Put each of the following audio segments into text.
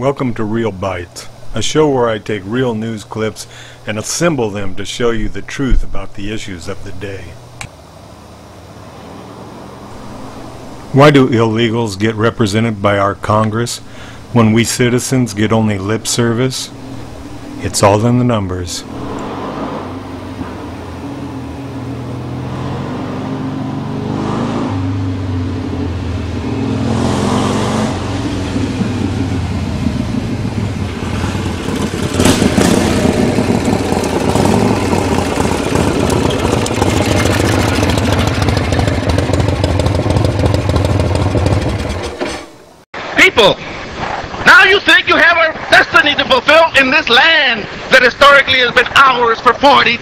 Welcome to Real Bytes, a show where I take real news clips and assemble them to show you the truth about the issues of the day. Why do illegals get represented by our Congress when we citizens get only lip service? It's all in the numbers. Now you think you have a destiny to fulfill in this land that historically has been ours for 40,000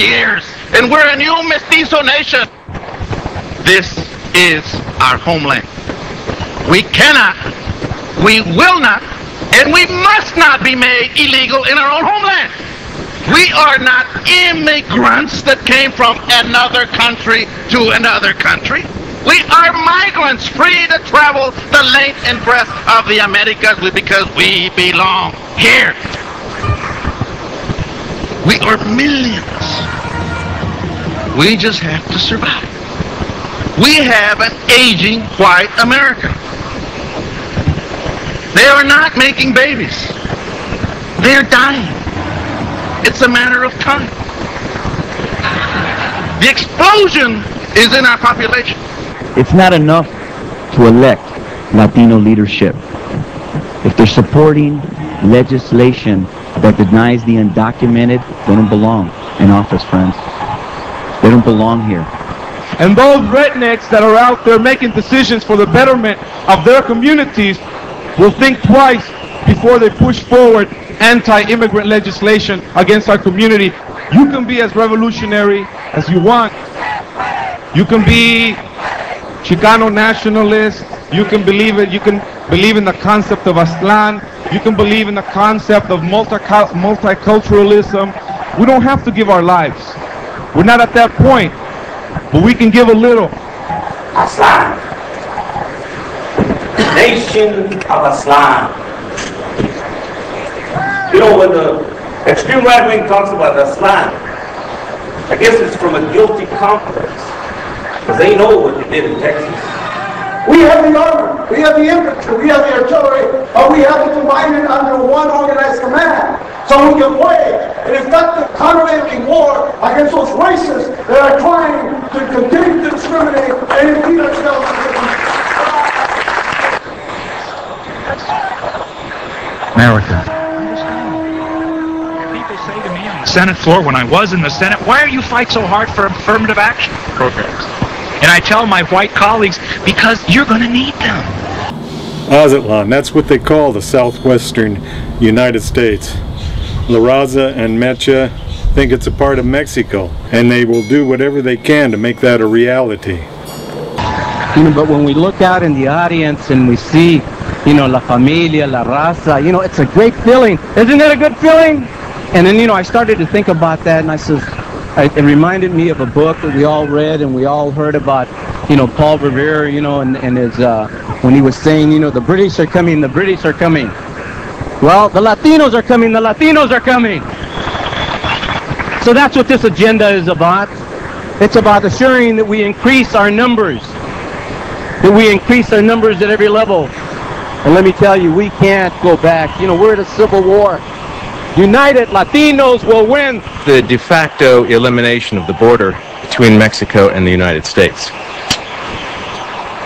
years. And we're a new mestizo nation. This is our homeland. We cannot, we will not, and we must not be made illegal in our own homeland. We are not immigrants that came from another country to another country. We are migrants free to travel the length and breadth of the Americas because we belong here. We are millions. We just have to survive. We have an aging white America. They are not making babies. They're dying. It's a matter of time. The explosion is in our population. It's not enough to elect Latino leadership. If they're supporting legislation that denies the undocumented, they don't belong in office, friends. They don't belong here. And those rednecks that are out there making decisions for the betterment of their communities will think twice before they push forward anti-immigrant legislation against our community. You can be as revolutionary as you want. You can be Chicano nationalist, you can believe it, you can believe in the concept of Aztlan, you can believe in the concept of multiculturalism. We don't have to give our lives. We're not at that point, but we can give a little. Aztlan. Nation of Aztlan. You know, when the extreme right wing talks about Aztlan, I guess it's from a guilty complex. Because they know what they did in Texas. We have the armor, we have the infantry, we have the artillery, but we have to combine it under one organized command. So we can wage an effective countervailing war against those racists that are trying to continue to discriminate and impede our development. America. People say to me on the Senate floor when I was in the Senate, why are you fight so hard for affirmative action programs? And I tell my white colleagues, because you're going to need them. Aztlan, that's what they call the southwestern United States. La Raza and Mecha think it's a part of Mexico, and they will do whatever they can to make that a reality. You know, but when we look out in the audience and we see, you know, La Familia, La Raza, you know, it's a great feeling. Isn't it a good feeling? And then, you know, I started to think about that, and I said, it reminded me of a book that we all read and we all heard about, you know, Paul Revere, you know, and his, when he was saying, you know, the British are coming, the British are coming. Well, the Latinos are coming, the Latinos are coming. So that's what this agenda is about. It's about assuring that we increase our numbers, at every level. And let me tell you, we can't go back. You know, we're at a civil war. United Latinos will win. The de facto elimination of the border between Mexico and the United States.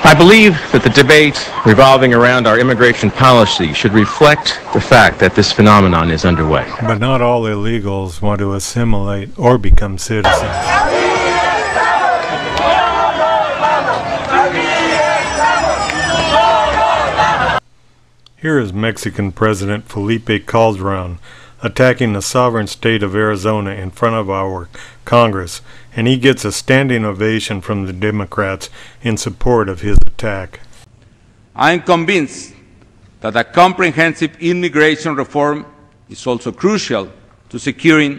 I believe that the debate revolving around our immigration policy should reflect the fact that this phenomenon is underway. But not all illegals want to assimilate or become citizens. Here is Mexican President Felipe Calderon attacking the sovereign state of Arizona in front of our Congress, and he gets a standing ovation from the Democrats in support of his attack. I am convinced that a comprehensive immigration reform is also crucial to securing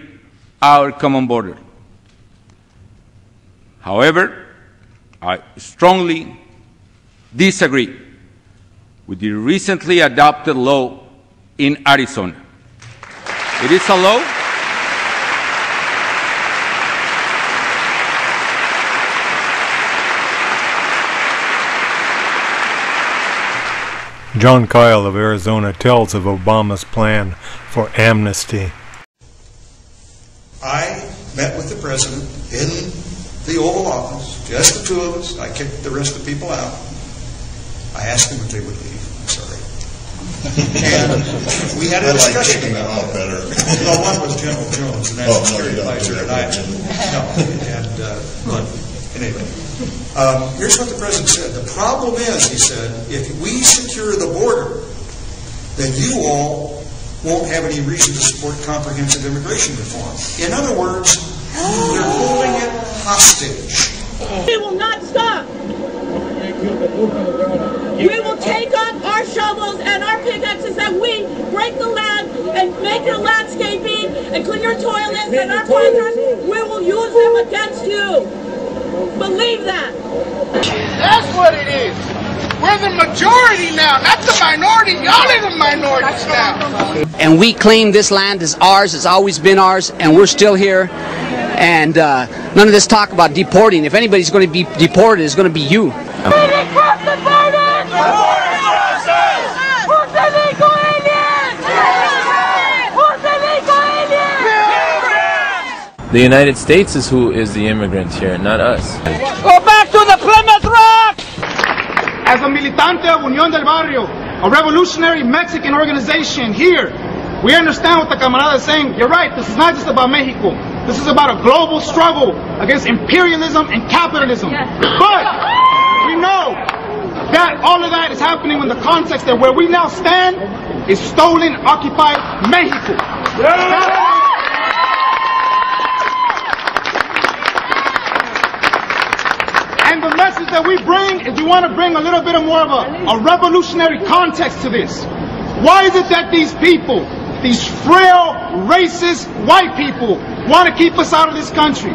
our common border. However, I strongly disagree with the recently adopted law in Arizona. It is a law John Kyl of Arizona tells of Obama's plan for amnesty. I met with the president in the Oval Office, just the two of us. I kicked the rest of the people out. I asked them if they would leave. I'm sorry. And we had a discussion about it. No, one was General Jones, the National Security Advisor, and I. No, and but anyway, here's what the president said. The problem is, he said, if we secure the border, then you all won't have any reason to support comprehensive immigration reform. In other words, they're holding it hostage. We will not stop. We will take up our shovels and our pickaxes and we break the land and make your landscaping and clean your toilets and our planters. We will use them against you. Believe that. That's what it is. We're the majority now, not the minority. Y'all are the minorities now. And we claim this land is ours, it's always been ours, and we're still here. And none of this talk about deporting. If anybody's going to be deported, it's going to be you. The United States is who is the immigrant here, not us. Go back to the Plymouth Rock! As a militante of Unión del Barrio, a revolutionary Mexican organization here, we understand what the camarada is saying. You're right, this is not just about Mexico. This is about a global struggle against imperialism and capitalism. But we know that all of that is happening in the context that where we now stand is stolen, occupied Mexico. And the message that we bring is we want to bring a little bit more of a revolutionary context to this. Why is it that these people, these frail, racist, white people, want to keep us out of this country?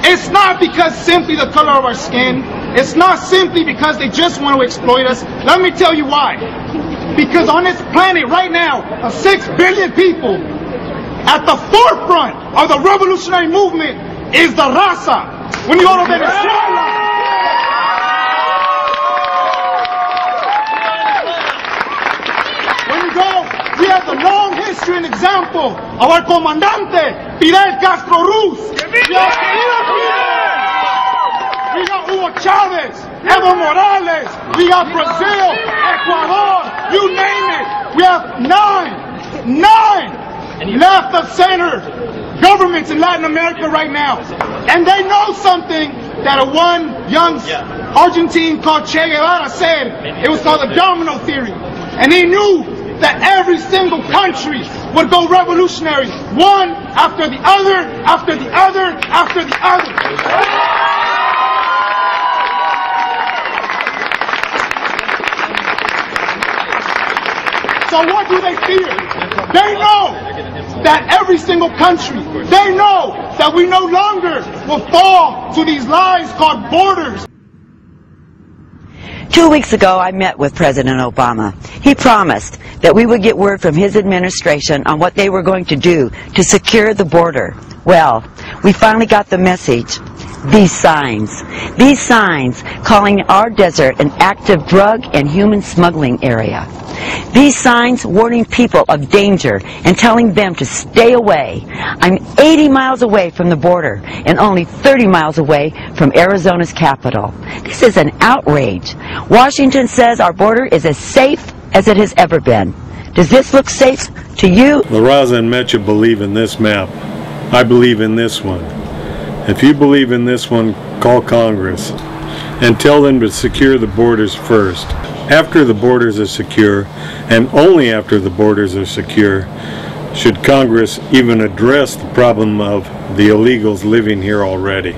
It's not because simply the color of our skin. It's not simply because they just want to exploit us. Let me tell you why. Because on this planet right now, of 6 billion people, at the forefront of the revolutionary movement is the Raza. When you go to Venezuela, we have the long history and example of our comandante, Fidel Castro Ruz. We got Hugo Chavez, Evo Morales, we got Brazil, Ecuador, you name it. We have nine left of center governments in Latin America right now. And they know something that a one young Argentine called Che Guevara said. It was called the domino theory. And he knew that every single country would go revolutionary, one after the other, after the other, after the other. So what do they fear? They know that every single country, they know that we no longer will fall to these lies called borders. 2 weeks ago, I met with President Obama. He promised that we would get word from his administration on what they were going to do to secure the border. Well, we finally got the message. These signs calling our desert an active drug and human smuggling area. These signs warning people of danger and telling them to stay away. I'm 80 miles away from the border and only 30 miles away from Arizona's capital. This is an outrage. Washington says our border is as safe as it has ever been. Does this look safe to you? The Raza and Mecha believe in this map. I believe in this one. If you believe in this one, call Congress and tell them to secure the borders first. After the borders are secure, and only after the borders are secure, should Congress even address the problem of the illegals living here already.